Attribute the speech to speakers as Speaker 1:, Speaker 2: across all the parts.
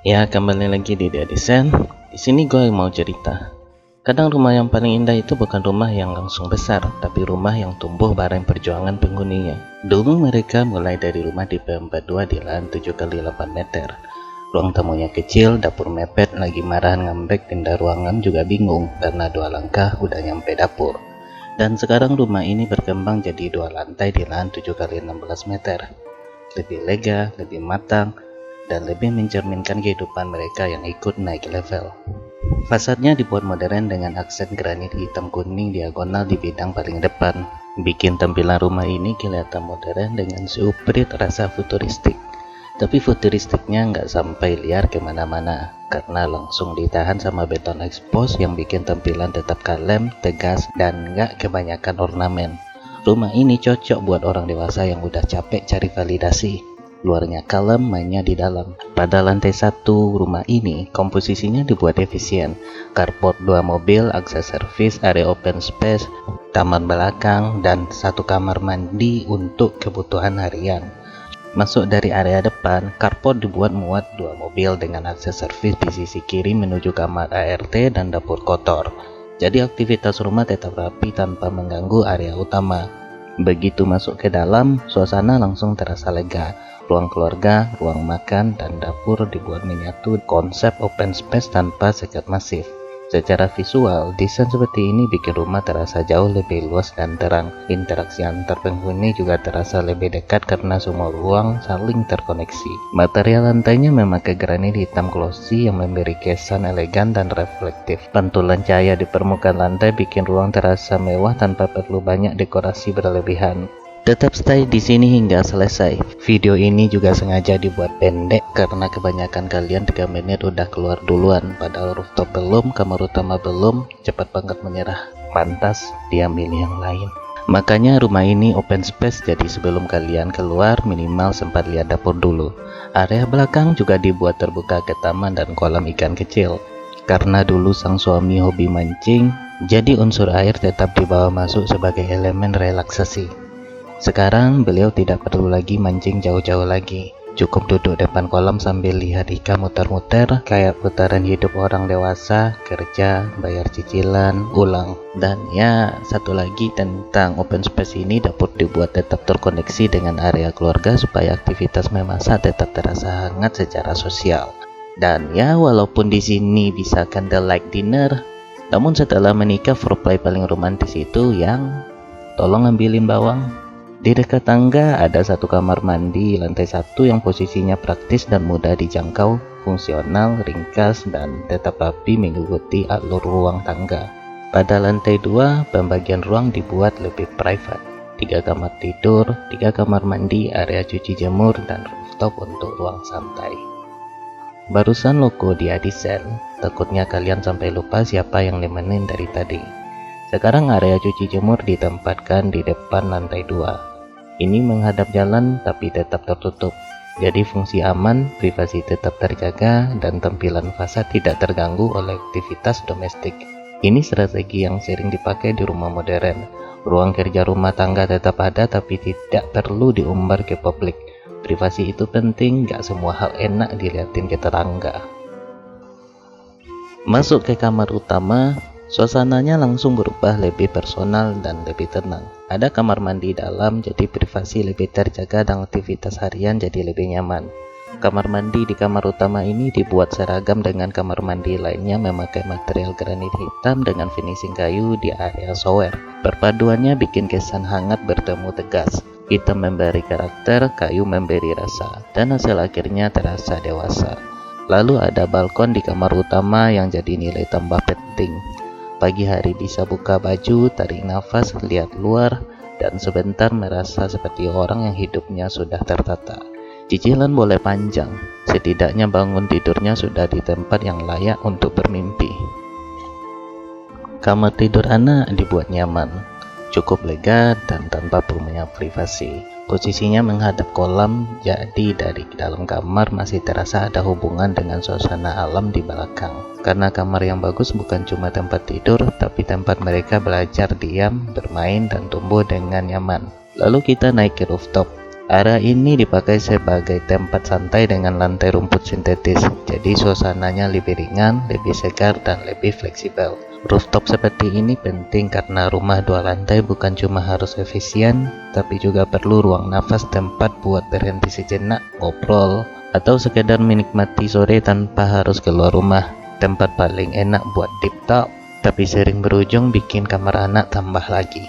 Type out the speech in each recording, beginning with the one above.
Speaker 1: Ya, kembali lagi di Desain. Di sini gue mau cerita. Kadang rumah yang paling indah itu bukan rumah yang langsung besar, tapi rumah yang tumbuh bareng perjuangan penghuninya. Dulu mereka mulai dari rumah di P42 di lahan 7x8 meter. Ruang tamunya kecil, dapur mepet, lagi marahan ngambek, pindah ruangan juga bingung karena 2 langkah udah nyampe dapur. Dan sekarang rumah ini berkembang jadi 2 lantai di lahan 7x16 meter. Lebih lega, lebih matang, dan lebih mencerminkan kehidupan mereka yang ikut naik level. Fasadnya dibuat modern dengan aksen granit hitam kuning diagonal di bidang paling depan, bikin tampilan rumah ini kelihatan modern dengan seuprit rasa futuristik. Tapi futuristiknya nggak sampai liar kemana-mana, karena langsung ditahan sama beton expose yang bikin tampilan tetap kalem, tegas, dan nggak kebanyakan ornamen. Rumah ini cocok buat orang dewasa yang udah capek cari validasi. Luarnya kalem, mainnya di dalam. Pada lantai 1 rumah ini, komposisinya dibuat efisien. Carport 2 mobil, akses servis, area open space, taman belakang, dan 1 kamar mandi untuk kebutuhan harian. Masuk dari area depan, carport dibuat muat 2 mobil dengan akses servis di sisi kiri menuju kamar ART dan dapur kotor. Jadi aktivitas rumah tetap rapi tanpa mengganggu area utama. Begitu masuk ke dalam, suasana langsung terasa lega. Ruang keluarga, ruang makan, dan dapur dibuat menyatu konsep open space tanpa sekat masif. Secara visual, desain seperti ini bikin rumah terasa jauh lebih luas dan terang. Interaksi antar penghuni juga terasa lebih dekat karena semua ruang saling terkoneksi. Material lantainya memakai granit hitam glossy yang memberi kesan elegan dan reflektif. Pantulan cahaya di permukaan lantai bikin ruang terasa mewah tanpa perlu banyak dekorasi berlebihan. Tetap stay di sini hingga selesai. Video ini juga sengaja dibuat pendek karena kebanyakan kalian 3 menit udah keluar duluan, padahal rooftop belum, kamar utama belum, cepat banget menyerah. Pantas dia milih yang lain. Makanya rumah ini open space, jadi sebelum kalian keluar minimal sempat lihat dapur dulu. Area belakang juga dibuat terbuka ke taman dan kolam ikan kecil. Karena dulu sang suami hobi mancing, jadi unsur air tetap dibawa masuk sebagai elemen relaksasi. Sekarang beliau tidak perlu lagi mancing jauh-jauh lagi. Cukup duduk depan kolam sambil lihat ikan muter-muter kayak putaran hidup orang dewasa, kerja, bayar cicilan, ulang. Dan ya, satu lagi tentang open space ini, dapur dibuat tetap terkoneksi dengan area keluarga supaya aktivitas memasak tetap terasa hangat secara sosial. Dan ya, walaupun di sini bisa candlelight dinner, namun setelah menikah foreplay paling romantis itu yang tolong ambilin bawang. Di dekat tangga ada 1 kamar mandi lantai 1 yang posisinya praktis dan mudah dijangkau, fungsional, ringkas, dan tetap rapi mengikuti alur ruang tangga. Pada lantai 2, pembagian ruang dibuat lebih private. 3 kamar tidur, 3 kamar mandi, area cuci jemur, dan rooftop untuk ruang santai. Barusan logo dia desain, takutnya kalian sampai lupa siapa yang nemenin dari tadi. Sekarang area cuci jemur ditempatkan di depan lantai 2. Ini menghadap jalan tapi tetap tertutup. Jadi fungsi aman, privasi tetap terjaga, dan tampilan fasad tidak terganggu oleh aktivitas domestik. Ini strategi yang sering dipakai di rumah modern. Ruang kerja rumah tangga tetap ada tapi tidak perlu diumbar ke publik. Privasi itu penting, gak semua hal enak dilihatin ke tetangga. Masuk ke kamar utama, suasananya langsung berubah lebih personal dan lebih tenang. Ada kamar mandi dalam, jadi privasi lebih terjaga dan aktivitas harian jadi lebih nyaman. Kamar mandi di kamar utama ini dibuat seragam dengan kamar mandi lainnya, memakai material granit hitam dengan finishing kayu di area shower. Perpaduannya bikin kesan hangat bertemu tegas. Hitam memberi karakter, kayu memberi rasa, dan hasil akhirnya terasa dewasa. Lalu ada balkon di kamar utama yang jadi nilai tambah penting. Pagi hari bisa buka baju, tarik nafas, lihat luar, dan sebentar merasa seperti orang yang hidupnya sudah tertata. Cicilan boleh panjang, setidaknya bangun tidurnya sudah di tempat yang layak untuk bermimpi. Kamar tidur anak dibuat nyaman, cukup lega, dan tanpa punya privasi. Posisinya menghadap kolam, jadi dari dalam kamar masih terasa ada hubungan dengan suasana alam di belakang. Karena kamar yang bagus bukan cuma tempat tidur, tapi tempat mereka belajar diam, bermain, dan tumbuh dengan nyaman. Lalu kita naik ke rooftop. Area ini dipakai sebagai tempat santai dengan lantai rumput sintetis, jadi suasananya lebih ringan, lebih segar, dan lebih fleksibel. Rooftop seperti ini penting karena rumah 2 lantai bukan cuma harus efisien, tapi juga perlu ruang nafas, tempat buat berhenti sejenak, ngobrol, atau sekedar menikmati sore tanpa harus keluar rumah. Tempat paling enak buat deep talk, tapi sering berujung bikin kamar anak tambah lagi.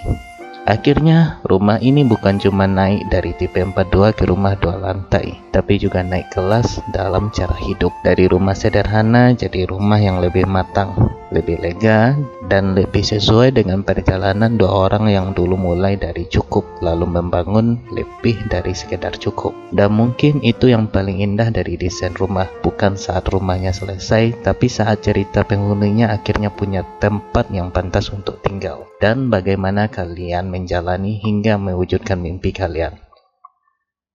Speaker 1: Akhirnya, rumah ini bukan cuma naik dari tipe 42 ke rumah 2 lantai, tapi juga naik kelas dalam cara hidup. Dari rumah sederhana jadi rumah yang lebih matang, lebih lega, dan lebih sesuai dengan perjalanan 2 orang yang dulu mulai dari cukup, lalu membangun lebih dari sekedar cukup. Dan mungkin itu yang paling indah dari desain rumah, bukan saat rumahnya selesai, tapi saat cerita penghuninya akhirnya punya tempat yang pantas untuk tinggal. Dan bagaimana kalian menjalani hingga mewujudkan mimpi kalian.